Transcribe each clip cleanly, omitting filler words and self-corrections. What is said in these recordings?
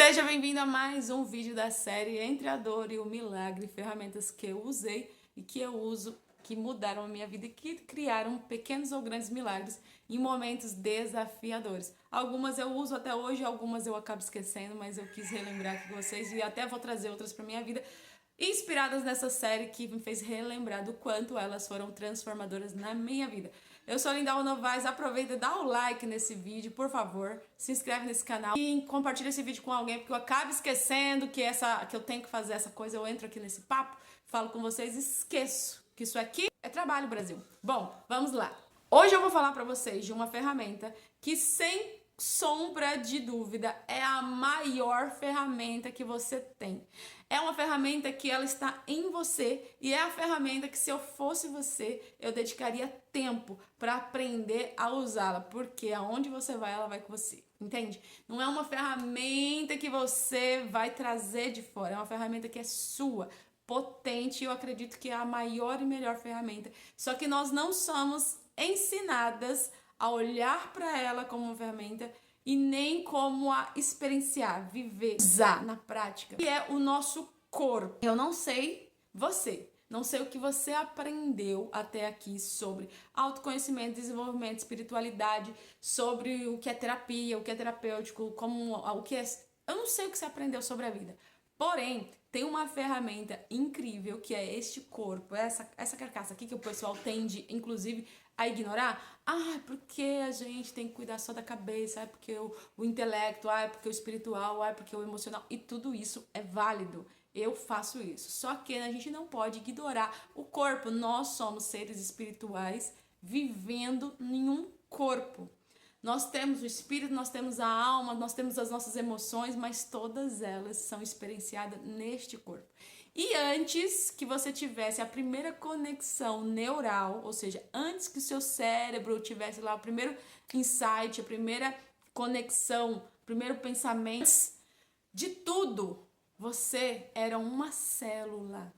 Seja bem-vindo a mais um vídeo da série Entre a Dor e o Milagre, ferramentas que eu usei e que eu uso, que mudaram a minha vida e que criaram pequenos ou grandes milagres em momentos desafiadores. Algumas eu uso até hoje, algumas eu acabo esquecendo, mas eu quis relembrar aqui com vocês e até vou trazer outras para minha vida, inspiradas nessa série que me fez relembrar do quanto elas foram transformadoras na minha vida. Eu sou Linda Novaes, aproveita e dá o like nesse vídeo, por favor, se inscreve nesse canal e compartilha esse vídeo com alguém, porque eu acabo esquecendo que eu tenho que fazer essa coisa, eu entro aqui nesse papo, falo com vocês e esqueço que isso aqui é trabalho, Brasil. Bom, vamos lá. Hoje eu vou falar para vocês de uma ferramenta que, sem sombra de dúvida, é a maior ferramenta que você tem. É uma ferramenta que ela está em você e é a ferramenta que, se eu fosse você, eu dedicaria tempo para aprender a usá-la, porque aonde você vai, ela vai com você, entende? Não é uma ferramenta que você vai trazer de fora, é uma ferramenta que é sua, potente, e eu acredito que é a maior e melhor ferramenta. Só que nós não somos ensinadas a olhar para ela como uma ferramenta e nem como a experienciar, viver, usar na prática, que é o nosso corpo. Eu não sei você, não sei o que você aprendeu até aqui sobre autoconhecimento, desenvolvimento, espiritualidade, sobre o que é terapia, o que é terapêutico, o que é... Eu não sei o que você aprendeu sobre a vida. Porém, tem uma ferramenta incrível que é este corpo, essa carcaça aqui que o pessoal tende, inclusive, a ignorar. Ah, porque a gente tem que cuidar só da cabeça, porque o intelecto, porque o espiritual, porque o emocional, e tudo isso é válido. Eu faço isso. Só que a gente não pode ignorar o corpo. Nós somos seres espirituais vivendo em um corpo. Nós temos o espírito, nós temos a alma, nós temos as nossas emoções, mas todas elas são experienciadas neste corpo. E antes que você tivesse a primeira conexão neural, ou seja, antes que o seu cérebro tivesse lá o primeiro insight, a primeira conexão, o primeiro pensamento, de tudo, você era uma célula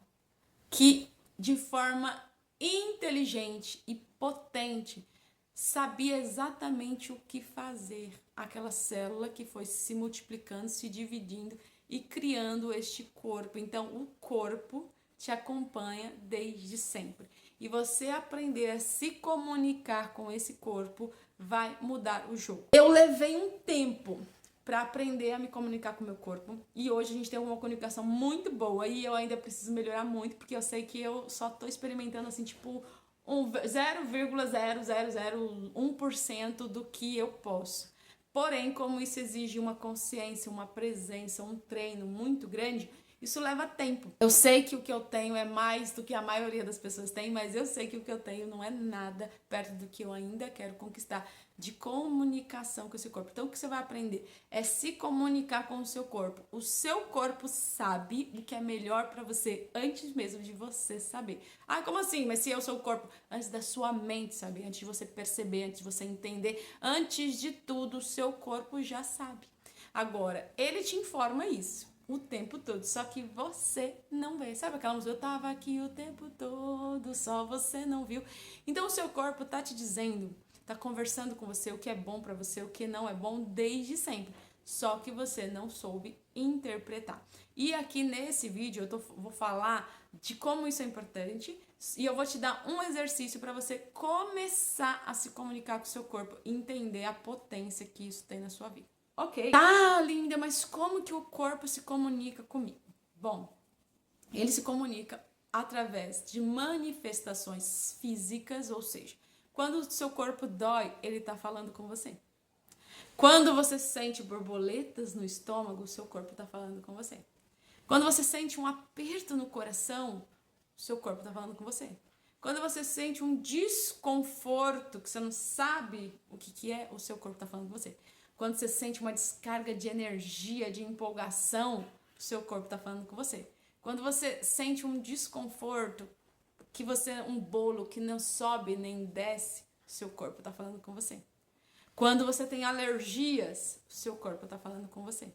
que, de forma inteligente e potente, sabia exatamente o que fazer. Aquela célula que foi se multiplicando, se dividindo e criando este corpo. Então, o corpo te acompanha desde sempre. E você aprender a se comunicar com esse corpo vai mudar o jogo. Eu levei um tempo para aprender a me comunicar com o meu corpo. E hoje a gente tem uma comunicação muito boa e eu ainda preciso melhorar muito, porque eu sei que eu só tô experimentando assim, tipo, 0,0001% do que eu posso. Porém, como isso exige uma consciência, uma presença, um treino muito grande, isso leva tempo. Eu sei que o que eu tenho é mais do que a maioria das pessoas tem, mas eu sei que o que eu tenho não é nada perto do que eu ainda quero conquistar de comunicação com esse corpo. Então, o que você vai aprender é se comunicar com o seu corpo. O seu corpo sabe o que é melhor para você antes mesmo de você saber. Ah, como assim? Mas se eu sou o corpo? Antes da sua mente saber, antes de você perceber, antes de você entender, antes de tudo, o seu corpo já sabe. Agora, ele te informa isso o tempo todo, só que você não vê. Sabe aquela música? Eu tava aqui o tempo todo, só você não viu. Então o seu corpo tá te dizendo, tá conversando com você o que é bom pra você, o que não é bom desde sempre. Só que você não soube interpretar. E aqui nesse vídeo vou falar de como isso é importante e eu vou te dar um exercício para você começar a se comunicar com o seu corpo e entender a potência que isso tem na sua vida. Ok. Tá, Linda, mas como que o corpo se comunica comigo? Bom, ele se comunica através de manifestações físicas, ou seja, quando o seu corpo dói, ele tá falando com você. Quando você sente borboletas no estômago, o seu corpo tá falando com você. Quando você sente um aperto no coração, o seu corpo tá falando com você. Quando você sente um desconforto que você não sabe o que é, o seu corpo tá falando com você. Quando você sente uma descarga de energia, de empolgação, o seu corpo está falando com você. Quando você sente um desconforto, um bolo que não sobe nem desce, o seu corpo está falando com você. Quando você tem alergias, o seu corpo está falando com você.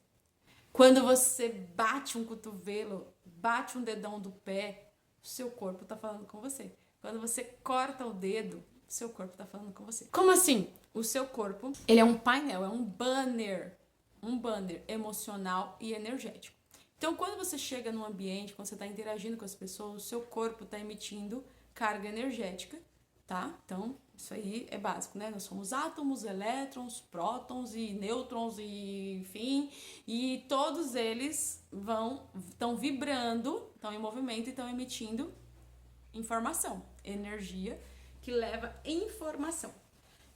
Quando você bate um cotovelo, bate um dedão do pé, o seu corpo está falando com você. Quando você corta o dedo, o seu corpo está falando com você. Como assim? O seu corpo, ele é um painel, é um banner, um banner emocional e energético. Então, quando você chega num ambiente, quando você está interagindo com as pessoas, o seu corpo está emitindo carga energética, tá? Então, isso aí é básico, né? Nós somos átomos, elétrons, prótons e nêutrons e enfim, e todos eles estão vibrando, estão em movimento e estão emitindo informação, energia que leva informação.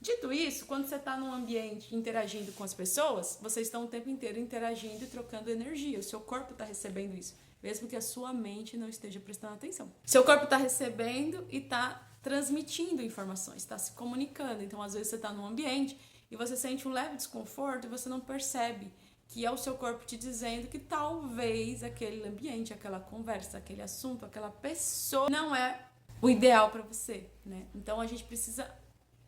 Dito isso, quando você está num ambiente interagindo com as pessoas, vocês estão o tempo inteiro interagindo e trocando energia. O seu corpo está recebendo isso, mesmo que a sua mente não esteja prestando atenção. Seu corpo está recebendo e está transmitindo informações, está se comunicando. Então, às vezes, você está num ambiente e você sente um leve desconforto e você não percebe que é o seu corpo te dizendo que talvez aquele ambiente, aquela conversa, aquele assunto, aquela pessoa não é o ideal para você, né? Então, a gente precisa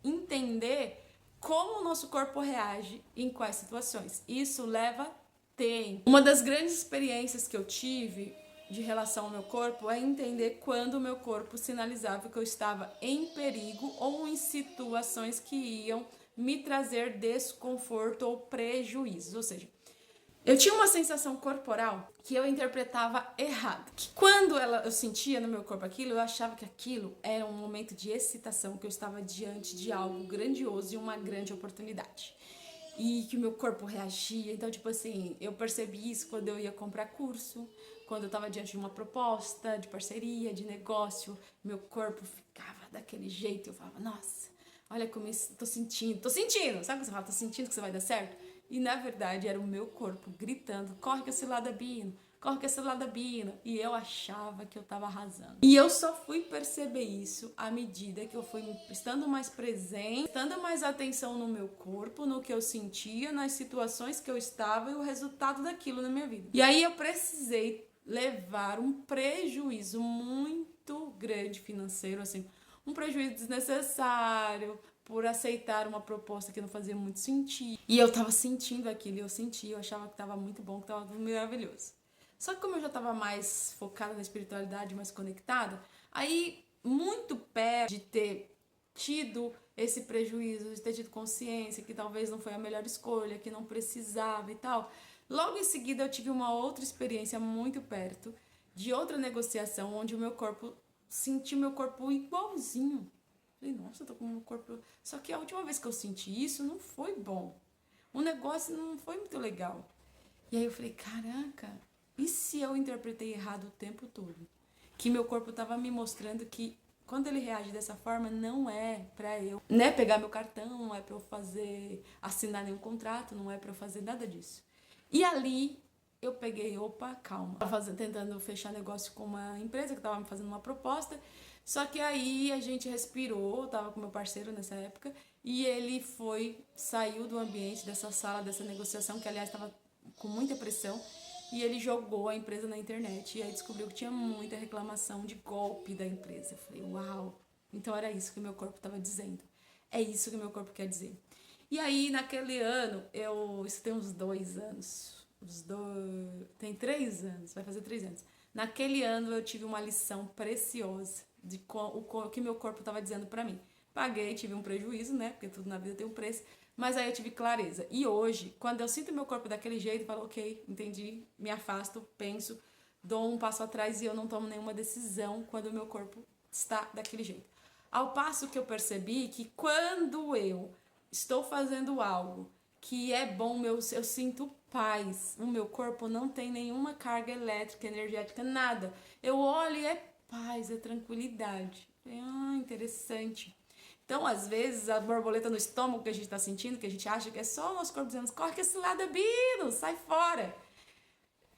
entender como o nosso corpo reage em quais situações. Isso leva tempo. Uma das grandes experiências que eu tive de relação ao meu corpo é entender quando o meu corpo sinalizava que eu estava em perigo ou em situações que iam me trazer desconforto ou prejuízos. Ou seja, eu tinha uma sensação corporal que eu interpretava errado. Que quando eu sentia no meu corpo aquilo, eu achava que aquilo era um momento de excitação, que eu estava diante de algo grandioso e uma grande oportunidade. E que o meu corpo reagia. Então, tipo assim, eu percebi isso quando eu ia comprar curso, quando eu estava diante de uma proposta de parceria, de negócio, meu corpo ficava daquele jeito. Eu falava, nossa, olha como eu tô sentindo. Sabe quando você fala, tô sentindo que você vai dar certo? E na verdade era o meu corpo gritando, corre que esse lado é Bino, corre que esse lado é Bino. E eu achava que eu tava arrasando. E eu só fui perceber isso à medida que eu fui estando mais presente, prestando mais atenção no meu corpo, no que eu sentia, nas situações que eu estava e o resultado daquilo na minha vida. E aí eu precisei levar um prejuízo muito grande financeiro, assim, um prejuízo desnecessário, por aceitar uma proposta que não fazia muito sentido. E eu tava sentindo aquilo, eu achava que tava muito bom, que tava tudo maravilhoso. Só que como eu já tava mais focada na espiritualidade, mais conectada, aí muito perto de ter tido esse prejuízo, de ter tido consciência que talvez não foi a melhor escolha, que não precisava e tal, logo em seguida eu tive uma outra experiência muito perto de outra negociação onde senti o meu corpo igualzinho. Falei, nossa, eu tô com o corpo... Só que a última vez que eu senti isso não foi bom. O negócio não foi muito legal. E aí eu falei, caraca, e se eu interpretei errado o tempo todo? Que meu corpo tava me mostrando que quando ele reage dessa forma, não é pra eu, né, pegar meu cartão, não é pra eu assinar nenhum contrato, não é pra eu fazer nada disso. E ali eu peguei, opa, calma. Tava tentando fechar negócio com uma empresa que tava me fazendo uma proposta. Só que aí a gente respirou, tava com meu parceiro nessa época, e ele saiu do ambiente dessa sala, dessa negociação, que aliás estava com muita pressão, e ele jogou a empresa na internet, e aí descobriu que tinha muita reclamação de golpe da empresa. Eu falei, uau, então era isso que meu corpo estava dizendo. É isso que meu corpo quer dizer. E aí, naquele ano, isso tem uns 2 anos, tem 3 anos, vai fazer 3 anos. Naquele ano eu tive uma lição preciosa de o que meu corpo estava dizendo para mim. Paguei, tive um prejuízo, né? Porque tudo na vida tem um preço. Mas aí eu tive clareza. E hoje, quando eu sinto meu corpo daquele jeito, eu falo, ok, entendi, me afasto, penso, dou um passo atrás e eu não tomo nenhuma decisão quando o meu corpo está daquele jeito. Ao passo que eu percebi que quando eu estou fazendo algo que é bom, eu sinto paz. O meu corpo não tem nenhuma carga elétrica, energética, nada. Eu olho e é paz, é tranquilidade. Interessante. Então, às vezes, a borboleta no estômago que a gente tá sentindo, que a gente acha que é só o nosso corpo dizendo, corre que esse lado é Bino, sai fora.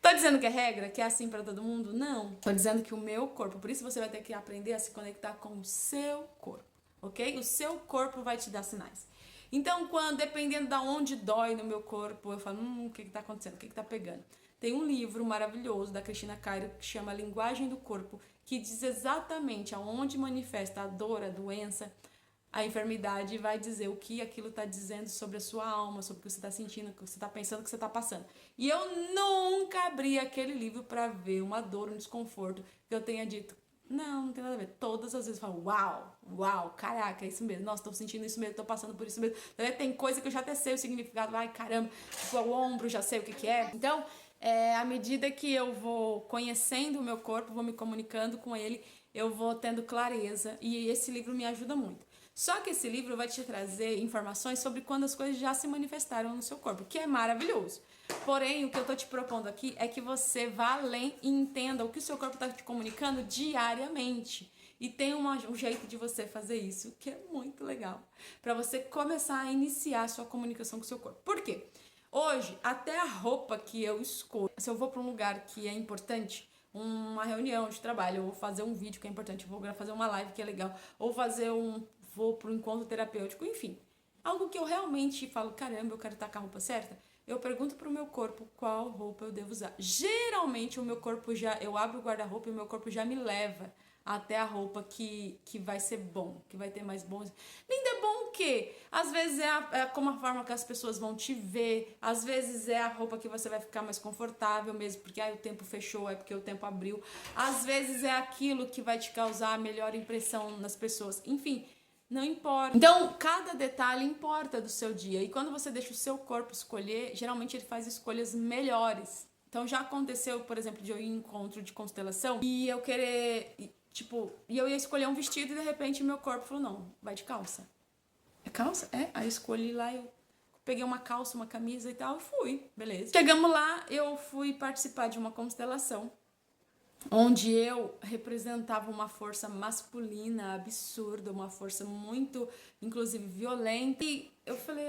Tô dizendo que é regra, que é assim pra todo mundo? Não. Tô dizendo que o meu corpo, por isso você vai ter que aprender a se conectar com o seu corpo, ok? O seu corpo vai te dar sinais. Então, dependendo de onde dói no meu corpo, eu falo, o que tá acontecendo? O que tá pegando? Tem um livro maravilhoso da Cristina Cairo que chama Linguagem do Corpo, que diz exatamente aonde manifesta a dor, a doença, a enfermidade, vai dizer o que aquilo está dizendo sobre a sua alma, sobre o que você está sentindo, o que você está pensando, o que você está passando. E eu nunca abri aquele livro para ver uma dor, um desconforto, que eu tenha dito, Não tem nada a ver. Todas as vezes eu falo, uau, uau, caraca, é isso mesmo. Nossa, tô sentindo isso mesmo, tô passando por isso mesmo. Tem coisa que eu já até sei o significado. Ai, caramba, tipo, o ombro, já sei o que que é. Então, à medida que eu vou conhecendo o meu corpo, vou me comunicando com ele, eu vou tendo clareza. E esse livro me ajuda muito. Só que esse livro vai te trazer informações sobre quando as coisas já se manifestaram no seu corpo, que é maravilhoso. Porém, o que eu tô te propondo aqui é que você vá além e entenda o que o seu corpo está te comunicando diariamente. E tem um jeito de você fazer isso que é muito legal, para você começar a iniciar a sua comunicação com o seu corpo. Por quê? Hoje, até a roupa que eu escolho, se eu vou para um lugar que é importante, uma reunião de trabalho, ou fazer um vídeo que é importante, vou fazer uma live que é legal, ou vou para um encontro terapêutico, enfim. Algo que eu realmente falo, caramba, eu quero estar com a roupa certa. Eu pergunto pro meu corpo qual roupa eu devo usar. Geralmente o meu corpo eu abro o guarda-roupa e o meu corpo já me leva até a roupa que vai ser bom, que vai ter mais bons. Ainda é bom o quê? Às vezes como a forma que as pessoas vão te ver, às vezes é a roupa que você vai ficar mais confortável mesmo, porque o tempo fechou, é porque o tempo abriu. Às vezes é aquilo que vai te causar a melhor impressão nas pessoas. Enfim, não importa. Então, cada detalhe importa do seu dia. E quando você deixa o seu corpo escolher, geralmente ele faz escolhas melhores. Então, já aconteceu, por exemplo, de eu ir em encontro de constelação e eu querer, tipo, e eu ia escolher um vestido e de repente meu corpo falou, não, vai de calça. É calça? É. Aí eu escolhi lá, eu peguei uma calça, uma camisa e tal, e fui, beleza. Chegamos lá, eu fui participar de uma constelação onde eu representava uma força masculina absurda, uma força muito, inclusive, violenta. E eu falei,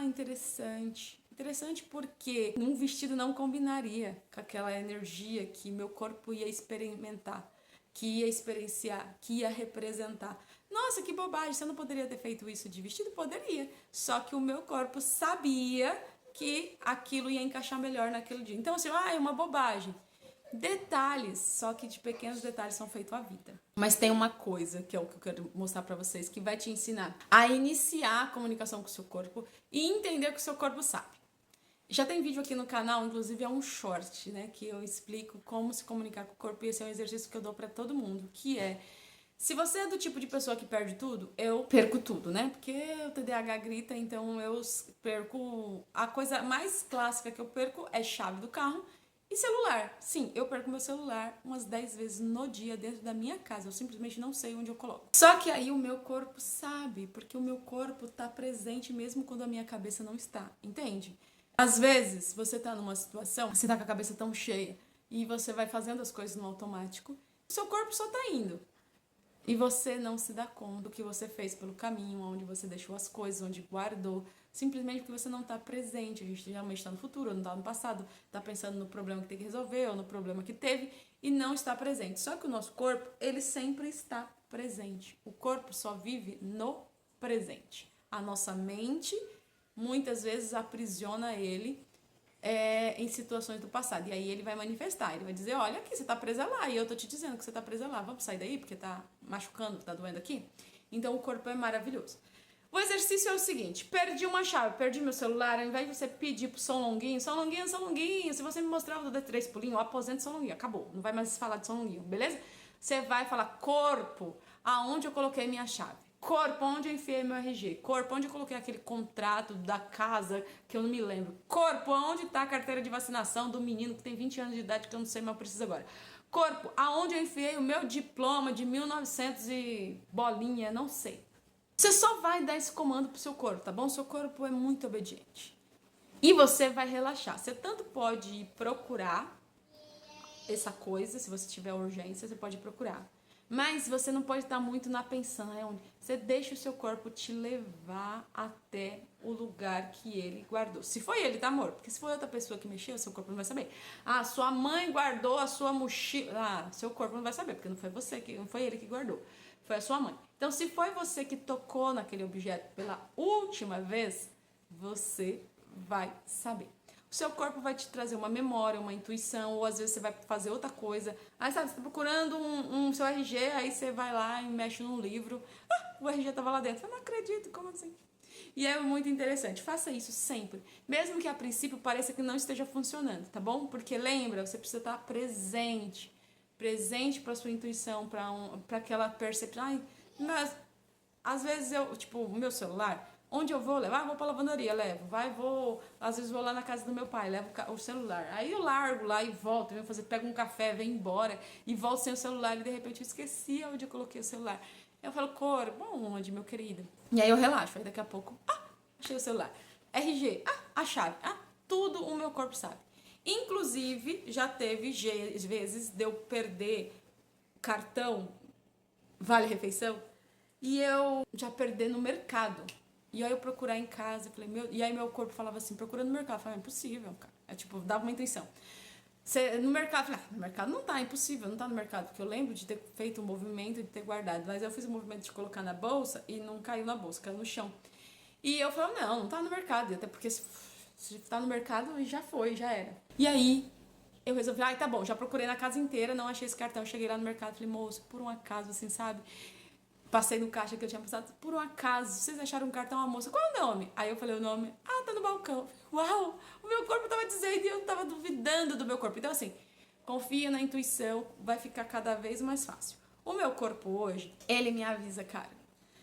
interessante. Interessante porque um vestido não combinaria com aquela energia que meu corpo ia experimentar, que ia experienciar, que ia representar. Nossa, que bobagem, você não poderia ter feito isso de vestido? Poderia. Só que o meu corpo sabia que aquilo ia encaixar melhor naquele dia. Então, assim, é uma bobagem. Detalhes, só que de pequenos detalhes são feitos a vida. Mas tem uma coisa que é o que eu quero mostrar pra vocês, que vai te ensinar a iniciar a comunicação com o seu corpo e entender o que o seu corpo sabe. Já tem vídeo aqui no canal, inclusive é um short, né, que eu explico como se comunicar com o corpo, e esse é um exercício que eu dou pra todo mundo, que é, se você é do tipo de pessoa que perde tudo, eu perco tudo, né? Porque o TDAH grita, então eu perco, a coisa mais clássica que eu perco é chave do carro. E celular? Sim, eu perco meu celular umas 10 vezes no dia dentro da minha casa. Eu simplesmente não sei onde eu coloco. Só que aí o meu corpo sabe, porque o meu corpo tá presente mesmo quando a minha cabeça não está, entende? Às vezes você tá numa situação, você tá com a cabeça tão cheia e você vai fazendo as coisas no automático, o seu corpo só tá indo. E você não se dá conta do que você fez pelo caminho, onde você deixou as coisas, onde guardou, simplesmente porque você não está presente. A gente geralmente está no futuro, ou não está no passado, está pensando no problema que tem que resolver, ou no problema que teve, e não está presente. Só que o nosso corpo, ele sempre está presente. O corpo só vive no presente. A nossa mente, muitas vezes, aprisiona ele em situações do passado. E aí ele vai manifestar, ele vai dizer, olha aqui, você tá presa lá, e eu tô te dizendo que você tá presa lá, vamos sair daí porque tá machucando, tá doendo aqui? Então o corpo é maravilhoso. O exercício é o seguinte, perdi uma chave, perdi meu celular, ao invés de você pedir pro São Longuinho, São Longuinho, São Longuinho, se você me mostrar o do D3 pulinho, eu aposento São Longuinho, acabou, não vai mais falar de São Longuinho, beleza? Você vai falar, corpo, aonde eu coloquei minha chave? Corpo, onde eu enfiei meu RG? Corpo, onde eu coloquei aquele contrato da casa que eu não me lembro? Corpo, onde tá a carteira de vacinação do menino que tem 20 anos de idade que eu não sei, mas eu preciso agora? Corpo, aonde eu enfiei o meu diploma de 1900 e bolinha, não sei. Você só vai dar esse comando pro seu corpo, tá bom? Seu corpo é muito obediente. E você vai relaxar. Você tanto pode ir procurar essa coisa, se você tiver urgência, você pode procurar. Mas você não pode estar muito na pensão, onde você deixa o seu corpo te levar até o lugar que ele guardou. Se foi ele, tá, amor? Porque se foi outra pessoa que mexeu, seu corpo não vai saber. Sua mãe guardou a sua mochila. Seu corpo não vai saber, porque não foi você, não foi ele que guardou. Foi a sua mãe. Então, se foi você que tocou naquele objeto pela última vez, você vai saber. O seu corpo vai te trazer uma memória, uma intuição, ou às vezes você vai fazer outra coisa. Aí, sabe, você tá procurando um seu RG, aí você vai lá e mexe num livro. O RG tava lá dentro. Eu não acredito, como assim? E é muito interessante. Faça isso sempre. Mesmo que a princípio pareça que não esteja funcionando, tá bom? Porque lembra, você precisa estar presente. presente para sua intuição, para aquela percepção. Ai, mas às vezes eu, tipo, o meu celular, onde eu vou levar? Vou pra lavanderia, levo. Às vezes vou lá na casa do meu pai, levo o celular. Aí eu largo lá e volto, pego um café, venho embora e volto sem o celular e de repente eu esqueci onde eu coloquei o celular. Eu falo, corpo, onde, meu querido? E aí eu relaxo, aí daqui a pouco, achei o celular. RG, a chave, tudo o meu corpo sabe. Inclusive, já teve vezes de eu perder cartão Vale Refeição e eu já perder no mercado. E aí eu procurar em casa, eu falei, e aí meu corpo falava assim, procura no mercado. Eu falei, é impossível, cara. É tipo, dava uma intuição. No mercado, eu falei, no mercado não tá, é impossível, não tá no mercado. Porque eu lembro de ter feito um movimento, de ter guardado. Mas eu fiz o movimento de colocar na bolsa e não caiu na bolsa, caiu no chão. E eu falei, não tá no mercado. E até porque se tá no mercado, já foi, já era. E aí eu resolvi, tá bom, já procurei na casa inteira, não achei esse cartão. Cheguei lá no mercado, falei, moço, por um acaso, assim, sabe? Passei no caixa que eu tinha passado, por um acaso, vocês acharam um cartão, a moça, qual é o nome? Aí eu falei o nome, tá no balcão. Uau, o meu corpo tava dizendo e eu tava duvidando do meu corpo. Então assim, confia na intuição, vai ficar cada vez mais fácil. O meu corpo hoje, ele me avisa, cara.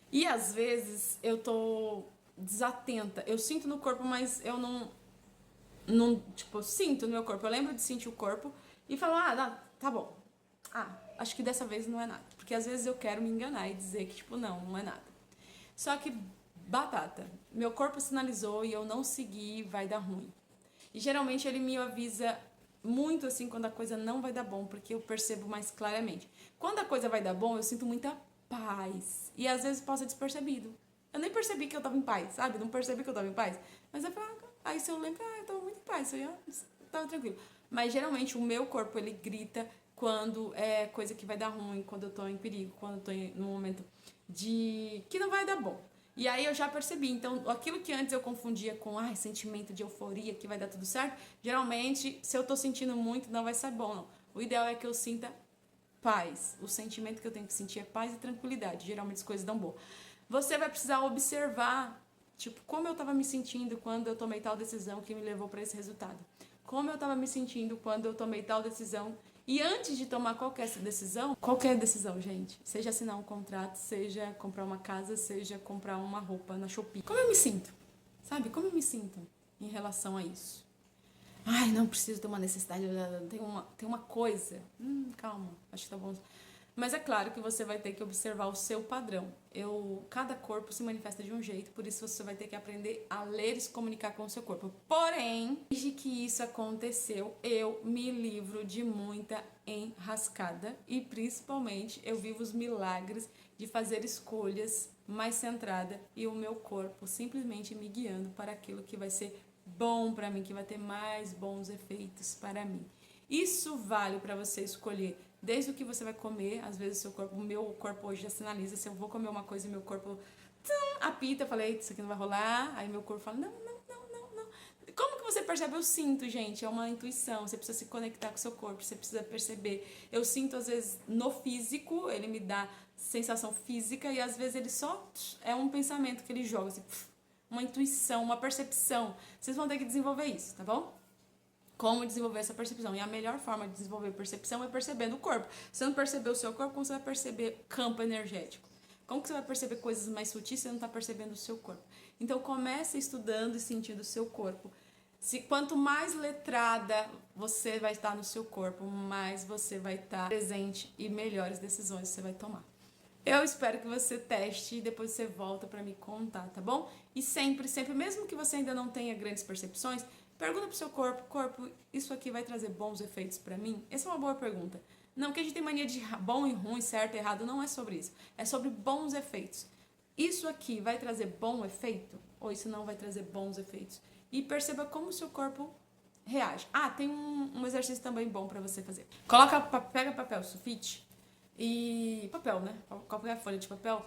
E às vezes eu tô desatenta, eu sinto no corpo, mas eu não tipo, eu sinto no meu corpo, eu lembro de sentir o corpo e falo, tá bom, acho que dessa vez não é nada. Porque às vezes eu quero me enganar e dizer que, tipo, não é nada. Só que, batata, meu corpo sinalizou e eu não segui, vai dar ruim. E geralmente ele me avisa muito assim quando a coisa não vai dar bom, porque eu percebo mais claramente. Quando a coisa vai dar bom, eu sinto muita paz. E às vezes passa despercebido. Eu nem percebi que eu tava em paz, sabe? Não percebi que eu tava em paz. Mas eu falo, aí se eu lembro, eu tava muito em paz, eu tava tranquilo. Mas geralmente o meu corpo, ele grita quando é coisa que vai dar ruim, quando eu tô em perigo, quando eu tô num momento de que não vai dar bom. E aí eu já percebi, então aquilo que antes eu confundia com sentimento de euforia, que vai dar tudo certo, geralmente se eu tô sentindo muito não vai ser bom, não. O ideal é que eu sinta paz. O sentimento que eu tenho que sentir é paz e tranquilidade. Geralmente as coisas dão boa. Você vai precisar observar, tipo, como eu tava me sentindo quando eu tomei tal decisão que me levou para esse resultado. Como eu tava me sentindo quando eu tomei tal decisão. E antes de tomar qualquer decisão, gente, seja assinar um contrato, seja comprar uma casa, seja comprar uma roupa na Shopee. Como eu me sinto? Sabe? Como eu me sinto em relação a isso? Não preciso ter uma necessidade, tem uma coisa. Calma, acho que tá bom. Mas é claro que você vai ter que observar o seu padrão. Cada corpo se manifesta de um jeito, por isso você vai ter que aprender a ler e se comunicar com o seu corpo. Porém, desde que isso aconteceu, eu me livro de muita enrascada e principalmente eu vivo os milagres de fazer escolhas mais centrada e o meu corpo simplesmente me guiando para aquilo que vai ser bom para mim, que vai ter mais bons efeitos para mim. Isso vale para você escolher desde o que você vai comer. Às vezes o meu corpo hoje já sinaliza, se eu vou comer uma coisa e meu corpo apita, eu falei, isso aqui não vai rolar, aí meu corpo fala, não. Como que você percebe? Eu sinto, gente, é uma intuição, você precisa se conectar com o seu corpo, você precisa perceber. Eu sinto, às vezes, no físico, ele me dá sensação física e às vezes ele só é um pensamento que ele joga, assim, uma intuição, uma percepção. Vocês vão ter que desenvolver isso, tá bom? Como desenvolver essa percepção. E a melhor forma de desenvolver percepção é percebendo o corpo. Se você não perceber o seu corpo, como você vai perceber campo energético? Como que você vai perceber coisas mais sutis se você não está percebendo o seu corpo? Então comece estudando e sentindo o seu corpo. Quanto mais letrada você vai estar no seu corpo, mais você vai estar presente e melhores decisões você vai tomar. Eu espero que você teste e depois você volta para me contar, tá bom? E sempre, mesmo que você ainda não tenha grandes percepções, pergunta pro seu corpo, isso aqui vai trazer bons efeitos para mim? Essa é uma boa pergunta. Não que a gente tem mania de bom e ruim, certo e errado, não é sobre isso. É sobre bons efeitos. Isso aqui vai trazer bom efeito? Ou isso não vai trazer bons efeitos? E perceba como o seu corpo reage. Tem um exercício também bom para você fazer. Pega papel sulfite e papel, né? Qualquer folha de papel,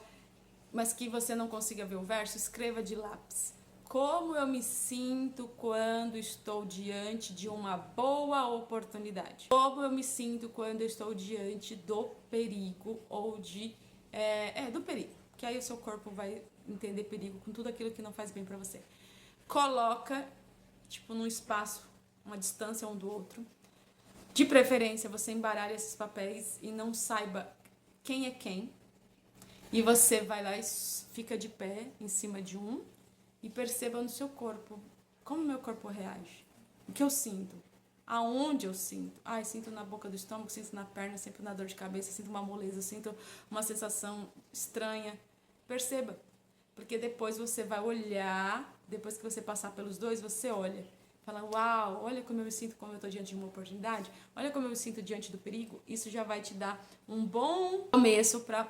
mas que você não consiga ver o verso, escreva de lápis. Como eu me sinto quando estou diante de uma boa oportunidade? Como eu me sinto quando eu estou diante do perigo ou do perigo? Que aí o seu corpo vai entender perigo com tudo aquilo que não faz bem pra você. Coloca, tipo, num espaço, uma distância um do outro. De preferência, você embaralha esses papéis e não saiba quem é quem. E você vai lá e fica de pé em cima de um e perceba no seu corpo como meu corpo reage. O que eu sinto? Aonde eu sinto? Eu sinto na boca do estômago, sinto na perna, sinto na dor de cabeça, sinto uma moleza, sinto uma sensação estranha. Perceba, porque depois você vai olhar, depois que você passar pelos dois, você olha. Fala, uau, olha como eu me sinto quando eu estou diante de uma oportunidade, olha como eu me sinto diante do perigo. Isso já vai te dar um bom começo para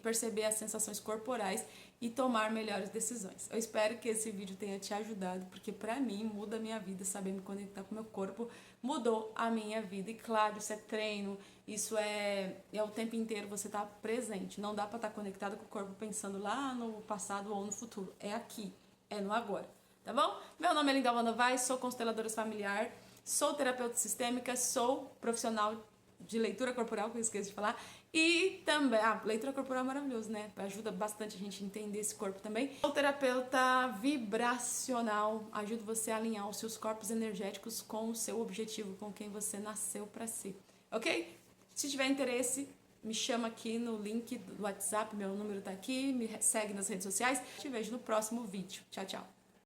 perceber as sensações corporais e tomar melhores decisões. Eu espero que esse vídeo tenha te ajudado, porque para mim muda a minha vida, saber me conectar com o meu corpo mudou a minha vida. E claro, isso é treino, isso é o tempo inteiro você tá presente. Não dá para estar conectado com o corpo pensando lá no passado ou no futuro. É aqui, é no agora. Tá bom? Meu nome é Linda Novaes, sou consteladora familiar, sou terapeuta sistêmica, sou profissional de leitura corporal, que eu esqueci de falar, e também, leitura corporal é maravilhoso, né? Ajuda bastante a gente a entender esse corpo também. Sou terapeuta vibracional, ajudo você a alinhar os seus corpos energéticos com o seu objetivo, com quem você nasceu para ser, ok? Se tiver interesse, me chama aqui no link do WhatsApp, meu número tá aqui, me segue nas redes sociais. Te vejo no próximo vídeo. Tchau, tchau.